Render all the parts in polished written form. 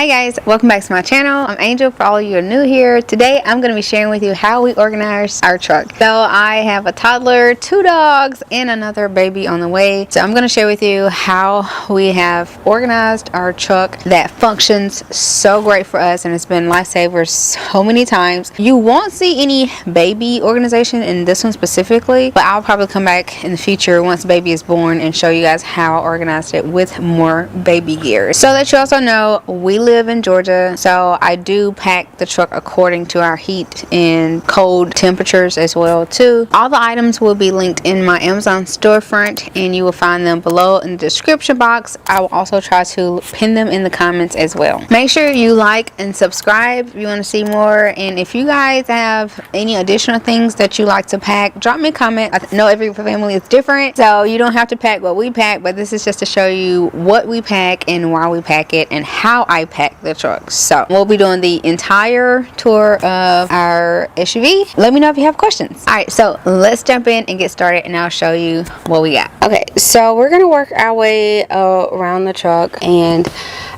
Hi guys, welcome back to my channel. I'm Angel for all of you who are new here. Today I'm going to be sharing with you how we organize our truck. So I have a toddler, 2 dogs, and another baby on the way. So I'm going to share with you how we have organized our truck that functions so great for us, and it's been lifesavers so many times. You won't see any baby organization in this one specifically, but I'll probably come back in the future once baby is born and show you guys how I organized it with more baby gear. So that you also know, we live in Georgia, so I do pack the truck according to our heat and cold temperatures as well too. All the items will be linked in my Amazon storefront, and you will find them below in the description box. I will also try to pin them in the comments as well. Make sure you like and subscribe if you want to see more, and if you guys have any additional things that you like to pack, drop me a comment. I know every family is different, so you don't have to pack what we pack, but this is just to show you what we pack and why we pack it and how I pack the truck. So we'll be doing the entire tour of our SUV. Let me know if you have questions. Alright, so let's jump in and get started, and I'll show you what we got. Okay, so we're gonna work our way around the truck, and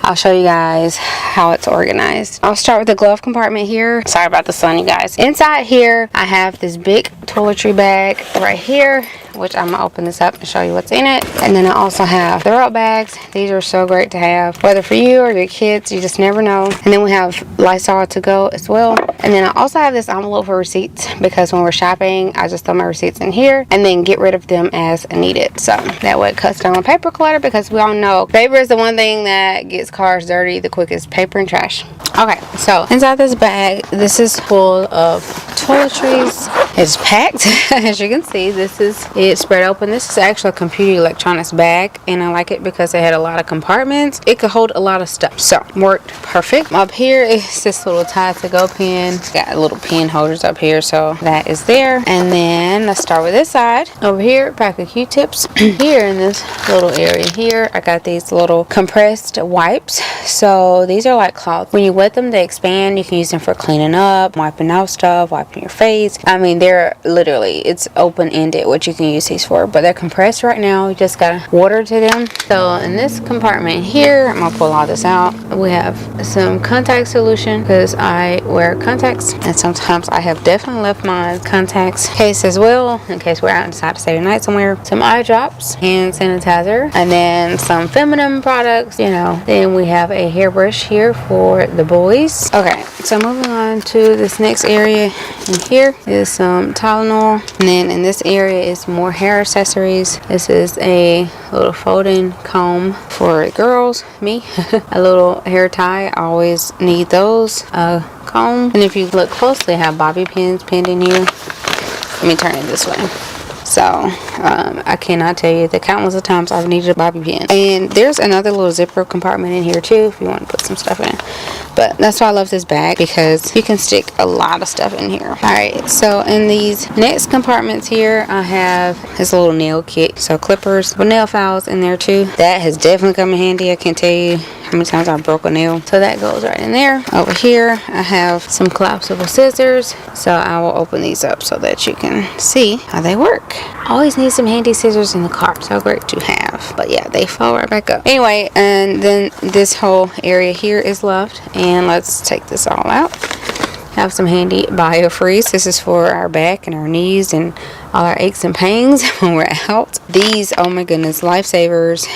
I'll show you guys how it's organized. I'll start with the glove compartment here. Sorry about the sun, you guys. Inside here, I have this big toiletry bag right here, which I'm gonna open this up and show you what's in it. And then I also have throw out bags. These are so great to have, whether for you or your kids, you just never know. And then we have Lysol to go as well. And then I also have this envelope for receipts, because when we're shopping, I just throw my receipts in here and then get rid of them as needed. So that way it cuts down on paper clutter, because we all know paper is the one thing that gets cars dirty the quickest, paper and trash. Okay, so inside this bag, this is full of toiletries. It's packed. As you can see, this is it spread open. This is actually a computer electronics bag, and I like it because it had a lot of compartments. It could hold a lot of stuff, so worked perfect. Up here is this little tie to go pin. It's got little pin holders up here, so that is there. And then let's start with this side. Over here, pack of Q-tips. Here in this little area here, I got these little compressed wipes. So these are like cloths. When you wet them, they expand. You can use them for cleaning up, wiping out stuff, wiping your face. I mean, they're literally, it's open-ended what you can use these for, but they're compressed right now. You just gotta water to them. So in this compartment here, I'm gonna pull all this out. We have some contact solution, because I wear contacts, and sometimes I have definitely left my contacts case as well, in case we're out and decide to stay the night somewhere. Some eye drops, hand sanitizer, and then some feminine products, you know. Then we have a hairbrush here for the boys. Okay, so moving on to this next area. In here is some Tylenol, and then in this area is more hair accessories. This is a little folding comb for girls, me. A little hair tie, I always need those. A comb, and if you look closely, I have bobby pins pinned in here. Let me turn it this way. So I cannot tell you the countless of times I've needed a bobby pin. And there's another little zipper compartment in here too, if you want to put some stuff in. But that's why I love this bag, because you can stick a lot of stuff in here. Alright, so in these next compartments here, I have this little nail kit. So clippers with nail files in there too. That has definitely come in handy. I can't tell you how many times I broke a nail. So that goes right in there. Over here, I have some collapsible scissors. So I will open these up so that you can see how they work. Always need some handy scissors in the car. So great to have. But yeah, they fall right back up. Anyway, and then this whole area here is left. And let's take this all out. Have some handy biofreeze. This is for our back and our knees and all our aches and pains when we're out. These, oh my goodness, lifesavers.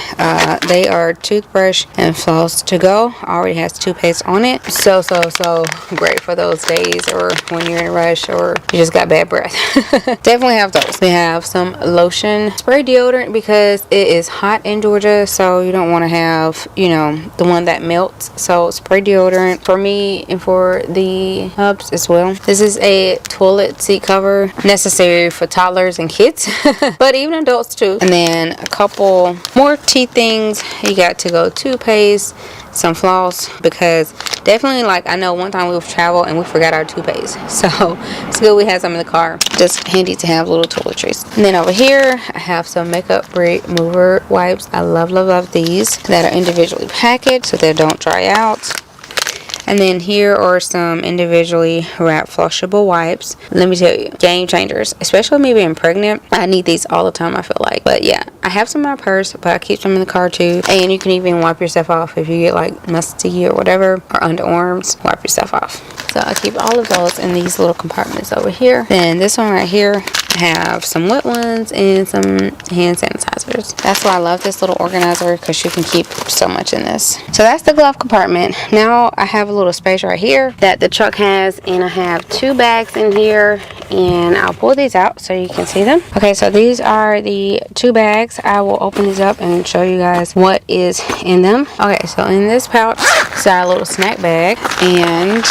They are toothbrush and floss to go. Already has toothpaste on it. So great for those days, or when you're in a rush, or you just got bad breath. Definitely have those. We have some lotion, spray deodorant, because it is hot in Georgia, so you don't want to have, you know, the one that melts. So spray deodorant for me and for the hubs as well. This is a toilet seat cover, necessary for toddlers and kids, but even adults too. And then a couple more tea things. You got to go toothpaste, some floss, because definitely, like, I know one time we've traveled and we forgot our toothpaste, so it's good we had some in the car. Just handy to have little toiletries. And then over here I have some makeup remover wipes. I love these that are individually packaged so they don't dry out. And then here are some individually wrapped flushable wipes. Let me tell you, game changers, especially me being pregnant. I need these all the time, I feel like. But yeah, I have some in my purse, but I keep them in the car too. And you can even wipe yourself off if you get like musty or whatever, or underarms, wipe yourself off. So I keep all of those in these little compartments over here. Then this one right here, I have some wet ones and some hand sanitizers. That's why I love this little organizer, because you can keep so much in this. So that's the glove compartment. Now I have a little space right here that the truck has, and I have 2 bags in here, and I'll pull these out so you can see them. Okay, so these are the 2 bags. I will open these up and show you guys what is in them. Okay, so in this pouch is our little snack bag, and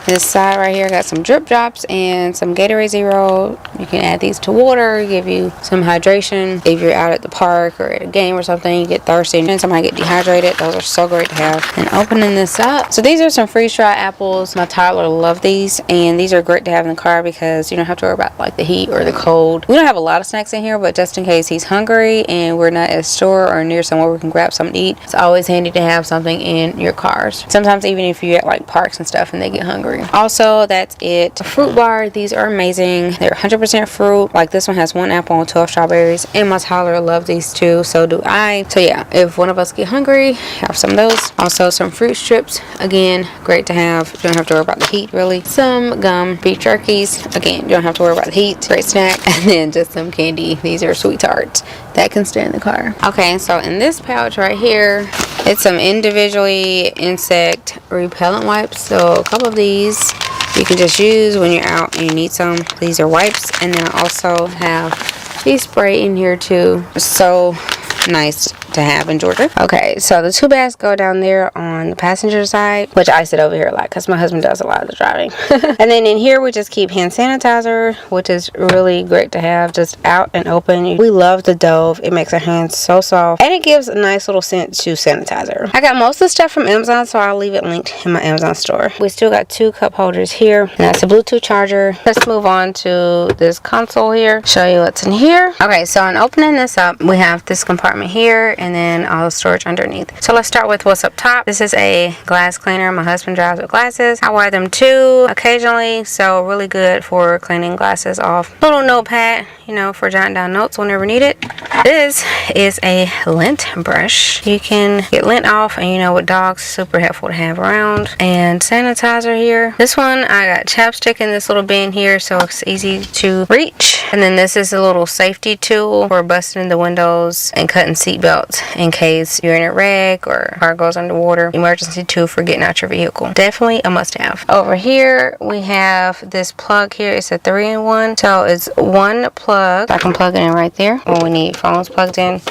this side right here got some drip drops and some Gatorade Zero. You can add these to water, give you some hydration. If you're out at the park or at a game or something, you get thirsty and somebody get dehydrated, those are so great to have. And opening this up, so these are some freeze-dried apples. My toddler loves these, and these are great to have in the car because you don't have to worry about like the heat or the cold. We don't have a lot of snacks in here, but just in case he's hungry and we're not at a store or near somewhere we can grab something to eat, it's always handy to have something in your cars. Sometimes even if you're at like parks and stuff and they get hungry. Also, that's it. A fruit bar. These are amazing. They're 100% fruit. Like this one has 1 apple and 12 strawberries, and my toddler loves these too, so do I. So yeah, if one of us get hungry, have some of those. Also some fruit strips, again, great to have. You don't have to worry about the heat really. Some gum, beef jerkies, again, you don't have to worry about the heat. Great snack. And then just some candy. These are sweet tarts that can stay in the car. Okay, so in this pouch right here, it's some individually insect repellent wipes. So a couple of these you can just use when you're out and you need some. These are wipes, and then I also have these spray in here too. So nice to have in Georgia. Okay, so the 2 bags go down there on the passenger side, which I sit over here a lot because my husband does a lot of the driving. And then in here we just keep hand sanitizer, which is really great to have just out and open. We love the Dove. It makes our hands so soft, and it gives a nice little scent to sanitizer. I got most of the stuff from Amazon, so I'll leave it linked in my Amazon store. We still got 2 cup holders here, and that's a Bluetooth charger. Let's move on to this console here, show you what's in here. Okay, so in opening this up, we have this compartment here, and then all the storage underneath. So let's start with what's up top. This is a glass cleaner. My husband drives with glasses. I wear them too occasionally, so really good for cleaning glasses off. Little notepad, you know, for jotting down notes whenever needed. This is a lint brush. You can get lint off, and you know, with dogs, super helpful to have around. And sanitizer here. This one, I got chapstick in this little bin here, so it's easy to reach. And then this is a little safety tool for busting the windows and cutting seat belts in case you're in a wreck or car goes underwater. Emergency tool for getting out your vehicle. Definitely a must-have. Over here we have this plug here. It's a 3-in-1, so it's 1 plug. I can plug it in right there when we need phones plugged in.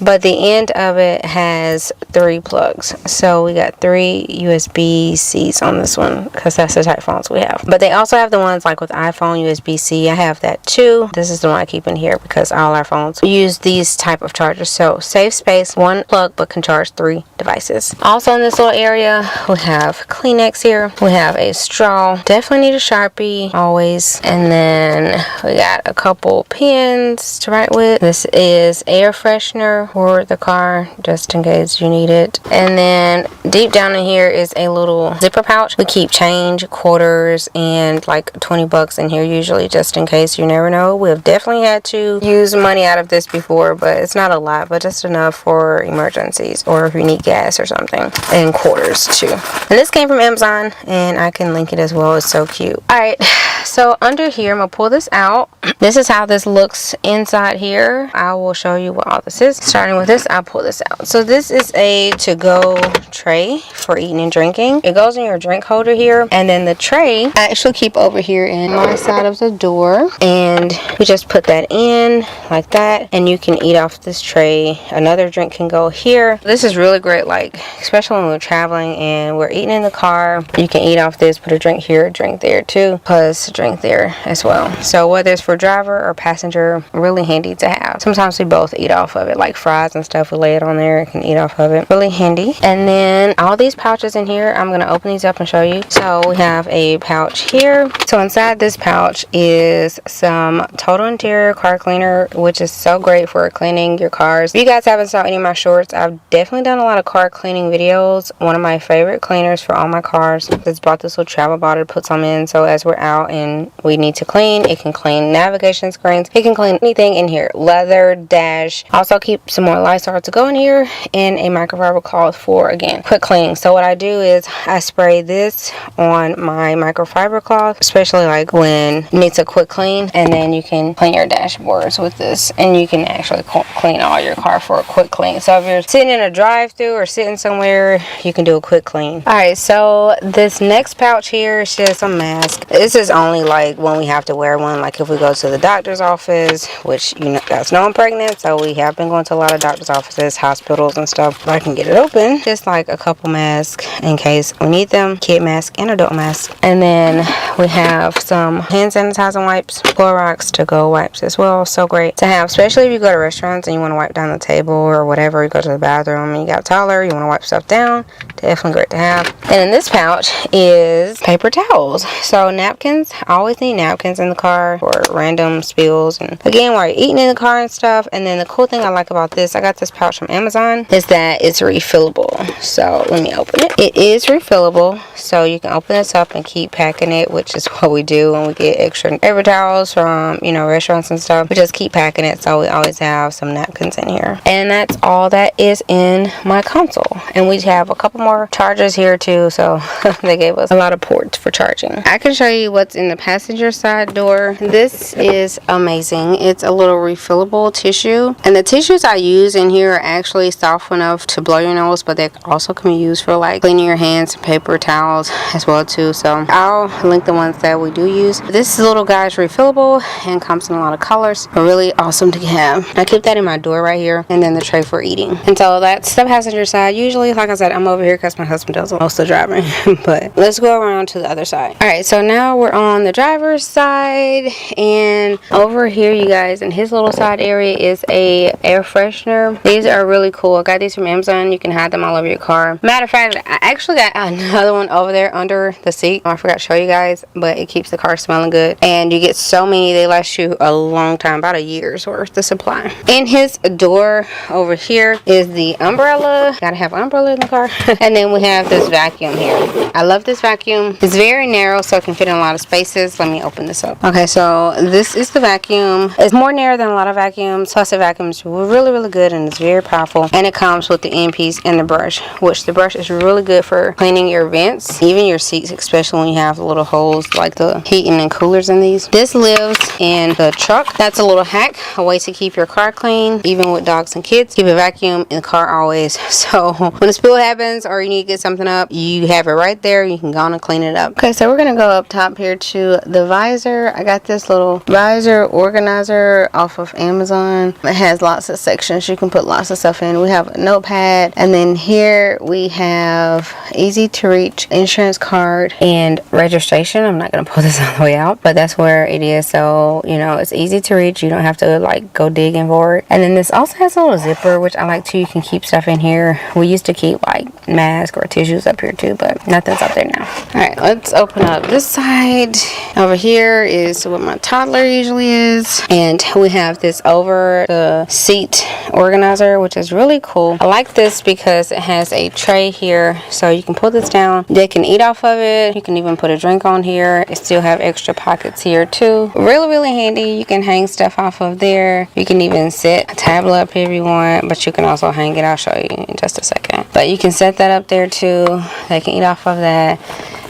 But the end of it has 3 plugs. So we got 3 USB-Cs on this one because that's the type of phones we have. But they also have the ones like with iPhone USB-C. I have that too. This is the one I keep in here because all our phones use these type of chargers. So save space, 1 plug, but can charge 3 devices. Also in this little area, we have Kleenex here. We have a straw. Definitely need a Sharpie, always. And then we got a couple pens to write with. This is air freshener for the car, just in case you need it. And then deep down in here is a little zipper pouch. We keep change, quarters, and like 20 bucks in here usually, just in case. You never know. We've definitely had to use money out of this before, but it's not a lot, but just enough for emergencies or if you need gas or something. And quarters too. And this came from Amazon, and I can link it as well. It's so cute. Alright, so under here, I'm gonna pull this out. This is how this looks inside here. I will show you what all this is. Starting with this, I'll pull this out. So this is a to-go tray for eating and drinking. It goes in your drink holder here, and then the tray I actually keep over here in my side of the door, and we just put that in like that, and you can eat off this tray. Another drink can go here. This is really great, like especially when we're traveling and we're eating in the car. You can eat off this, put a drink here, a drink there too, plus drink there as well. So whether it's for driver or passenger, really handy to have. Sometimes we both eat off of it, like fries and stuff. We lay it on there and can eat off of it. Really handy. And then all these pouches in here, I'm gonna open these up and show you. So we have a pouch here. So inside this pouch is some Total Interior car cleaner, which is so great for cleaning your cars. If you guys haven't saw any of my shorts, I've definitely done a lot of car cleaning videos. One of my favorite cleaners for all my cars. Just brought this little travel bottle to put some in, so as we're out and we need to clean, it can clean navigation screens, it can clean anything in here, leather, dash. Also keep some more Lysol to go in here, and a microfiber cloth for, again, quick cleaning. So what I do is I spray this on my microfiber cloth, especially like when it needs a quick clean, and then you can clean your dashboards with this, and you can actually clean all your car for a quick clean. So if you're sitting in a drive-through or sitting somewhere, you can do a quick clean. Alright, so this next pouch here is just a mask. This is only like when we have to wear one, like if we go to the doctor's office, which you guys know I'm pregnant, so we have been going to a lot of doctor's offices, hospitals and stuff. But I can get it open. Just like a couple masks in case we need them. Kid mask and adult mask. And then we have some hand sanitizer wipes, Clorox to-go wipes as well. So great to have, especially if you go to restaurants and you want to wipe down the table or whatever. You go to the bathroom and you got a toddler, you want to wipe stuff down. Definitely great to have. And in this pouch is paper towels. So napkins, I always need napkins in the car for random spills, and again while you're eating in the car and stuff. And then the cool thing I like about this, I got this pouch from Amazon, is that it's refillable. So let me open it. It is refillable, so you can open this up and keep packing it, which is what we do when we get extra paper towels from, you know, restaurants and stuff. We just keep packing it, so we always have some napkins in here. And that's all that is in my console. And we have a couple more chargers here too, so they gave us a lot of ports for charging. I can show you what's in the passenger side door. This is amazing. It's a little refillable tissue, and the tissues I use in here are actually soft enough to blow your nose, but they also can be used for like cleaning your hands and paper towels as well too. So I'll link the ones that we do use. This little guy is refillable and comes in a lot of colors. Really awesome to have. I keep that in my door right here, and then the tray for eating. And so that's the passenger side. Usually, like I said, I'm over here because my husband does most of the driving. But let's go around to the other side. Alright, so now we're on the driver's side, and over here, you guys, in his little side area is a air freshener. These are really cool. I got these from Amazon. You can hide them all over your car. Matter of fact, I actually got another one over there under the seat. I forgot to show you guys, but it keeps the car smelling good. And you get so many, they last you a long time, about a year's worth of supply. In his door over here is the umbrella. Gotta have an umbrella in the car. And then we have this vacuum here. I love this vacuum. It's very narrow, so it can fit in a lot of spaces. Let me open this up. Okay, so this is the vacuum. It's more narrow than a lot of vacuums. Plus the vacuum is really, really good, and it's very powerful. And it comes with the end piece and the brush, which the brush is really good for cleaning your vents, even your seats, especially when you have the little holes like the heating and coolers in these. This lives in the truck. That's a little hack, a way to keep your car clean, even with dogs and kids. Keep a vacuum in the car always. So when a spill happens or you need to get something up, you have it right there. You can go on and clean it up. Okay, so we're gonna go up top here to the visor. I got this little visor organizer off of Amazon. It has lots of sections. You can put lots of stuff in. We have a notepad, and then here we have easy to reach insurance card and registration. I'm not gonna pull this all the way out, but that's where it is. So you know, it's easy to reach. You don't have to like go digging for it. And then this also has a little zipper, which I like too. You can keep stuff in here. We used to keep like masks or tissues up here too, but nothing's up there now. All right, let's open up this side. Over here is what my toddler usually is, and we have this over the seat organizer, which is really cool. I like this because it has a tray here, so you can pull this down. They can eat off of it. You can even put a drink on here. It still have extra pockets here too. Really, really handy. You can hang stuff off of there. You can even set a tablet up here if you want, but you can also hang it. I'll show you in just a second. But you can set that up there too. They can eat off of that.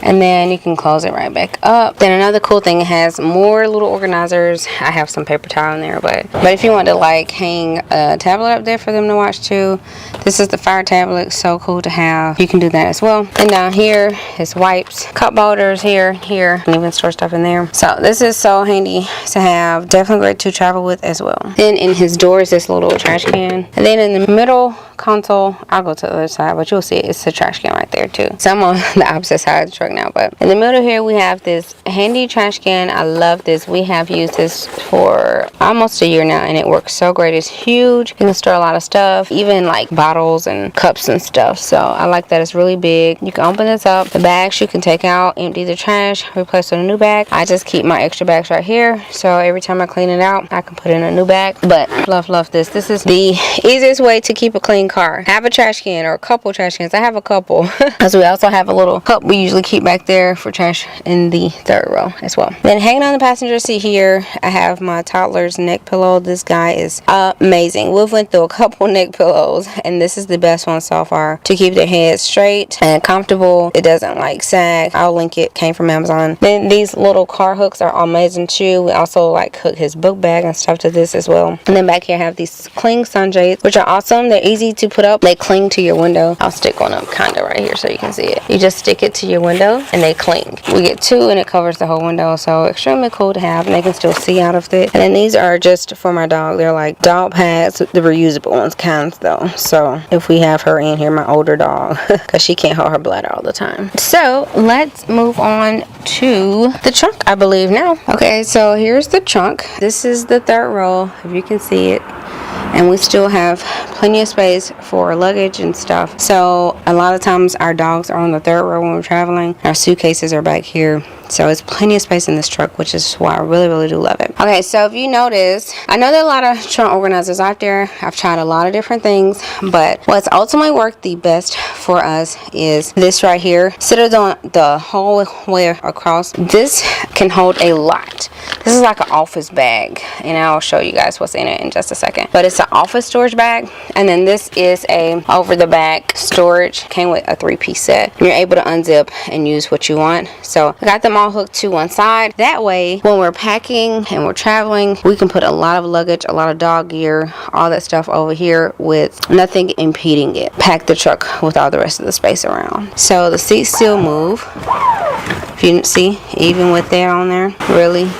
And then you can close it right back up. Then another cool thing, it has more little organizers. I have some paper towel in there, but if you want to like hang a tablet up there for them to watch too, this is the Fire tablet. So cool to have. You can do that as well. And down here is wipes, cup holders here, and even store stuff in there. So this is so handy to have. Definitely great to travel with as well. Then in his door is this little trash can. And then in the middle console, I'll go to the other side, but you'll see it's a trash can right there too. So I'm on the opposite side of the truck now. But in the middle here, we have this handy trash can. I love this. We have used this for almost a year now, and it works so great. It's huge. You can store a lot of stuff, even like bottles and cups and stuff. So I like that. It's really big. You can open this up. The bags you can take out, empty the trash, replace with a new bag. I just keep my extra bags right here, so every time I clean it out, I can put in a new bag. But love this. This is the easiest way to keep a clean car. Have a trash can or a couple trash cans. I have a couple because we also have a little cup we usually keep back there for trash in the third row as well. Then hanging on the passenger seat here, I have my toddler's neck pillow. This guy is amazing. We've went through a couple neck pillows, and this is the best one so far to keep their head straight and comfortable. It doesn't like sag. I'll link it. Came from Amazon. Then these little car hooks are amazing too. We also like hook his book bag and stuff to this as well. And then back here I have these cling sunshades, which are awesome. They're easy to put up. They cling to your window. I'll stick one up kind of right here so you can see it. You just stick it to your window and they cling. We get two and it covers the whole window, so extremely cool to have, and they can still see out of it. And then these are just for my dog. They're like dog pads, the reusable ones kinds though. So if we have her in here, my older dog, because she can't hold her bladder all the time. So let's move on to the trunk, I believe now. Okay, so here's the trunk. This is the third row, if you can see it. And we still have plenty of space for luggage and stuff. So a lot of times our dogs are on the third row when we're traveling. Our suitcases are back here. So it's plenty of space in this truck, which is why I really do love it. Okay, so if you notice, I know there are a lot of trunk organizers out there. I've tried a lot of different things, but what's ultimately worked the best for us is this right here. Sit on the whole way across. This can hold a lot. This is like an office bag, and I'll show you guys what's in it in just a second. But it's an office storage bag, and then this is a over the back storage. Came with a 3-piece set. You're able to unzip and use what you want. So I got them all hooked to one side. That way, when we're packing and we're traveling, we can put a lot of luggage, a lot of dog gear, all that stuff over here with nothing impeding it. Pack the truck with all the rest of the space around. So the seats still move. If you see, even with that on there, really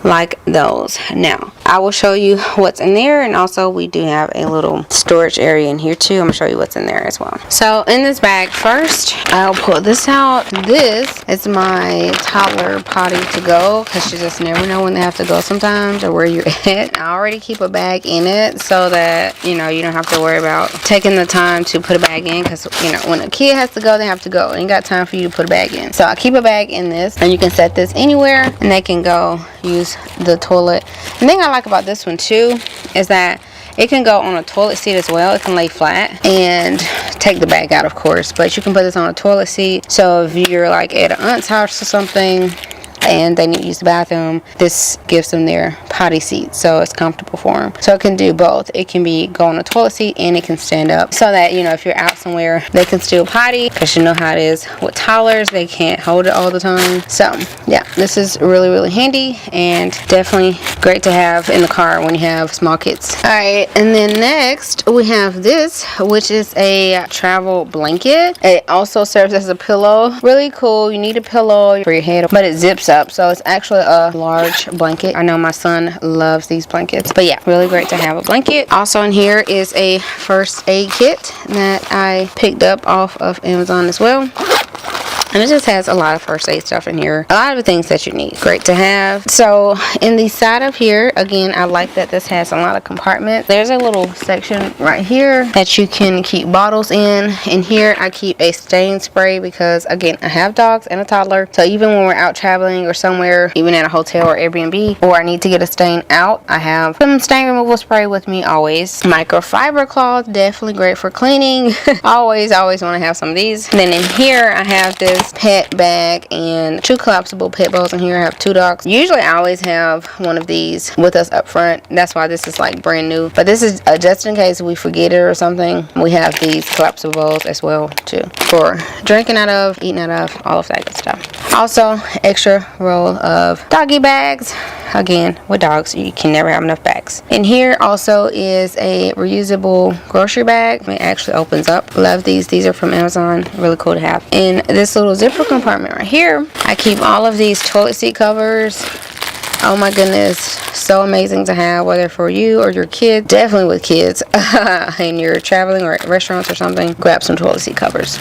like those. Now I will show you what's in there, and also we do have a little storage area in here too. I'm gonna show you what's in there as well. So in this bag, first I'll pull this out. This is my toddler potty to go, because you just never know when they have to go sometimes or where you're at. I already keep a bag in it so that you don't have to worry about taking the time to put a bag in, because when a kid has to go, they have to go. Ain't got time for you to put a bag in. So I keep a bag in this, and you can set this anywhere and they can go use the toilet. The thing I like about this one too is that it can go on a toilet seat as well. It can lay flat and take the bag out, of course, but you can put this on a toilet seat. So if you're like at an aunt's house or something and they need to use the bathroom, this gives them their potty seat, so it's comfortable for them. So it can do both. It can go on a toilet seat, and it can stand up, so that if you're out somewhere, they can still potty, because you know how it is with toddlers, they can't hold it all the time. So yeah, this is really handy and definitely great to have in the car when you have small kids. All right, and then next we have this, which is a travel blanket. It also serves as a pillow. Really cool. You need a pillow for your head, but it zips up, so it's actually a large blanket. I know my son loves these blankets, but yeah, really great to have a blanket. Also in here is a first aid kit that I picked up off of Amazon as well. And it just has a lot of first aid stuff in here. A lot of the things that you need. Great to have. So in the side of here, again, I like that this has a lot of compartments. There's a little section right here that you can keep bottles in. In here, I keep a stain spray because, again, I have dogs and a toddler. So even when we're out traveling or somewhere, even at a hotel or Airbnb, or I need to get a stain out, I have some stain removal spray with me always. Microfiber cloth, definitely great for cleaning. always want to have some of these. And then in here, I have this pet bag and 2 collapsible pet bowls in here. I have 2 dogs. Usually I always have one of these with us up front. That's why this is like brand new, but this is just in case we forget it or something. We have these collapsible bowls as well too, for drinking out of, eating out of, all of that good stuff. Also, extra roll of doggy bags. Again, with dogs, you can never have enough bags. In here also is a reusable grocery bag. It actually opens up. Love these. These are from Amazon. Really cool to have. In this little zipper compartment right here, I keep all of these toilet seat covers. Oh my goodness, so amazing to have, whether for you or your kids. Definitely with kids and you're traveling or at restaurants or something, grab some toilet seat covers.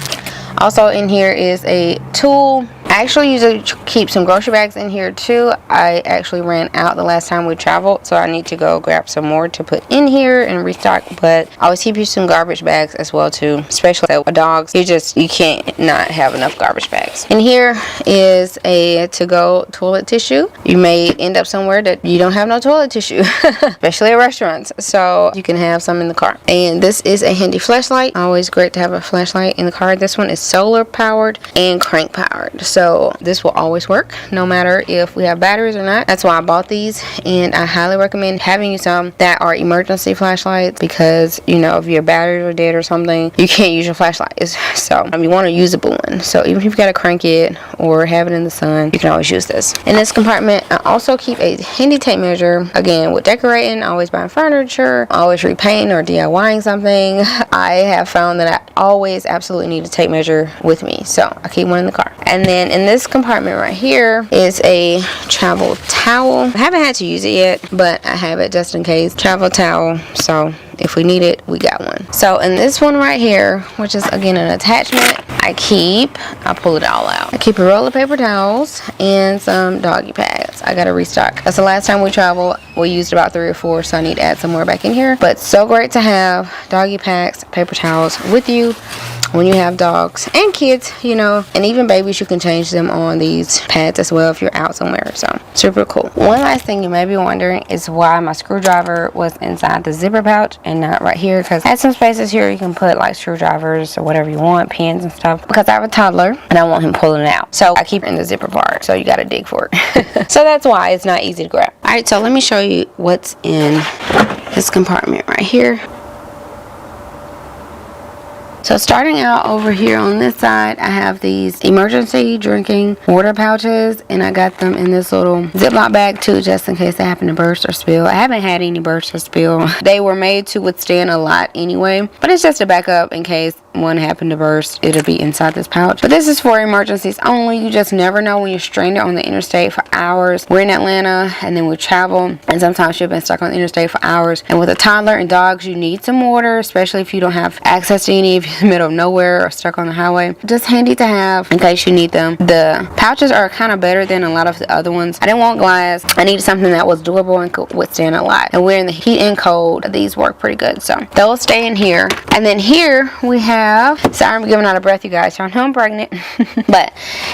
Also in here is a tool. I actually usually keep some grocery bags in here too. I actually ran out the last time we traveled, so I need to go grab some more to put in here and restock. But I always keep you some garbage bags as well too, especially with dogs. You can't not have enough garbage bags. In here is a to-go toilet tissue. You may end up somewhere that you don't have no toilet tissue, especially at restaurants, so you can have some in the car. And this is a handy flashlight. Always great to have a flashlight in the car. This one is solar powered and crank powered, so this will always work no matter if we have batteries or not. That's why I bought these, and I highly recommend having you some that are emergency flashlights, because you know, if your batteries are dead or something, you can't use your flashlight. So you want a usable one. So even if you've got to crank it or have it in the sun, you can always use this. In this compartment, I also keep a handy tape measure. Again, with decorating, always buying furniture, always repainting or DIYing something, I have found that I always absolutely need a tape measure with me, so I keep one in the car. And then in this compartment right here is a travel towel. I haven't had to use it yet, but I have it just in case. Travel towel, so if we need it, we got one. So in this one right here, which is again an attachment, I'll pull it all out. I keep a roll of paper towels and some doggy pads. I gotta restock. That's the last time we traveled. We used about 3 or 4, so I need to add some more back in here. But so great to have doggy packs, paper towels with you when you have dogs and kids, you know, and even babies. You can change them on these pads as well if you're out somewhere, so super cool. One last thing you may be wondering is why my screwdriver was inside the zipper pouch and not right here, because I had some spaces here you can put like screwdrivers or whatever you want, pins and stuff, because I have a toddler and I want him pulling it out, so I keep it in the zipper part, so you gotta dig for it. So that's why it's not easy to grab. All right, so let me show you what's in this compartment right here. So starting out over here on this side, I have these emergency drinking water pouches, and I got them in this little Ziploc bag too, just in case they happen to burst or spill. I haven't had any burst or spill. They were made to withstand a lot anyway, but it's just a backup in case one happened to burst. It'll be inside this pouch. But this is for emergencies only. You just never know when you're stranded on the interstate for hours. We're in Atlanta and then we travel, and sometimes you've been stuck on the interstate for hours. And with a toddler and dogs, you need some water, especially if you don't have access to any, if you're in the middle of nowhere or stuck on the highway. Just handy to have in case you need them. The pouches are kind of better than a lot of the other ones. I didn't want glass. I needed something that was durable and could withstand a lot. And we're in the heat and cold. These work pretty good, so they'll stay in here. And then here we have, sorry I'm giving out a breath, you guys, y'all know I'm pregnant. But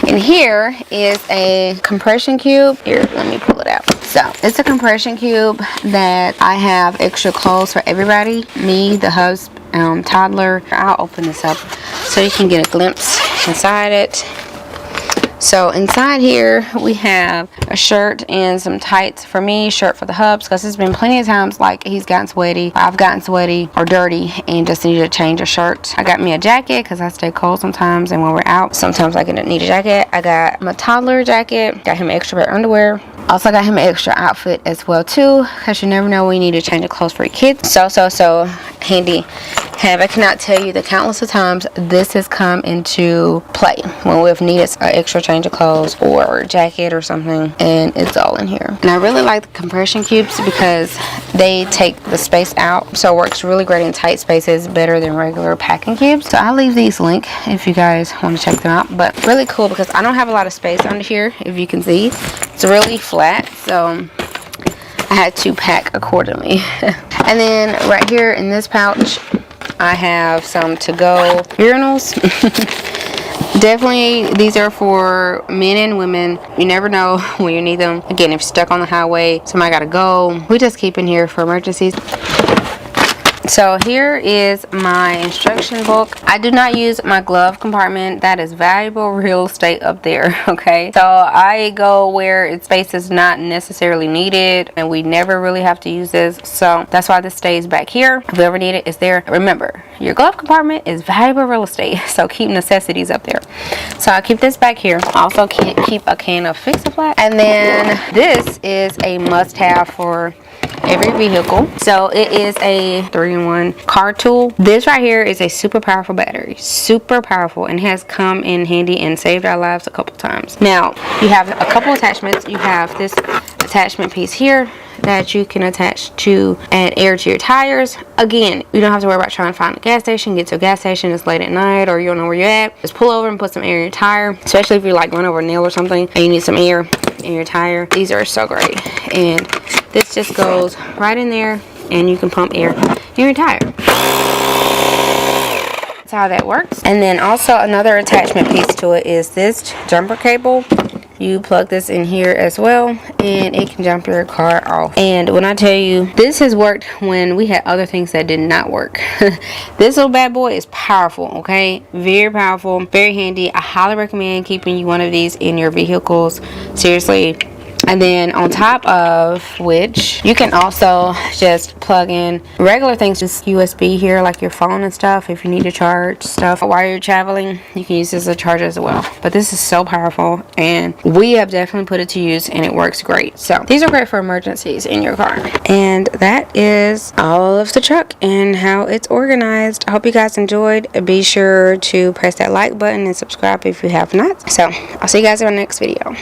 in here is a compression cube. Here, let me pull it out. So it's a compression cube that I have extra clothes for everybody, me, the husband, toddler. I'll open this up so you can get a glimpse inside it. So inside here we have a shirt and some tights for me, shirt for the hubs, because there's been plenty of times like he's gotten sweaty, I've gotten sweaty or dirty and just need to change a shirt. I got me a jacket because I stay cold sometimes, and when we're out sometimes I need a jacket. I got my toddler jacket, got him extra pair of underwear. Also got him an extra outfit as well too, because you never know when you need to change the clothes for your kids. So handy. I cannot tell you the countless of times this has come into play when we've needed an extra change of clothes or a jacket or something, and it's all in here. And I really like the compression cubes because they take the space out, so it works really great in tight spaces, better than regular packing cubes. So I'll leave these linked if you guys want to check them out. But really cool because I don't have a lot of space under here, if you can see. It's really flat, so I had to pack accordingly. And then right here in this pouch I have some to-go urinals. Definitely these are for men and women. You never know when you need them. Again, if you're stuck on the highway, somebody gotta go, we just keep in here for emergencies. So here is my instruction book. I do not use my glove compartment. That is valuable real estate up there, okay? So I go where space is not necessarily needed, and we never really have to use this. So that's why this stays back here. If you ever need it, it's there. Remember, your glove compartment is valuable real estate, so keep necessities up there. So I keep this back here. Also keep a can of Fix-A-Flat. And then this is a must-have for every vehicle. So it is a 3-in-1 car tool. This right here is a super powerful battery, super powerful, and has come in handy and saved our lives a couple times. Now you have a couple attachments. You have this attachment piece here that you can attach to add air to your tires. Again, you don't have to worry about trying to find a gas station. Get to a gas station, it's late at night or you don't know where you're at. Just pull over and put some air in your tire, especially if you like run over a nail or something and you need some air in your tire. These are so great. And this just goes right in there and you can pump air in your tire. That's how that works. And then also another attachment piece to it is this jumper cable. You plug this in here as well and it can jump your car off. And when I tell you, this has worked when we had other things that did not work. This little bad boy is powerful, okay? Very powerful, very handy. I highly recommend keeping you one of these in your vehicles. Seriously. And then on top of which, you can also just plug in regular things, just USB here, like your phone and stuff. If you need to charge stuff while you're traveling, you can use this as a charger as well. But this is so powerful, and we have definitely put it to use, and it works great. So these are great for emergencies in your car. And that is all of the truck and how it's organized. I hope you guys enjoyed. Be sure to press that like button and subscribe if you have not. So I'll see you guys in my next video.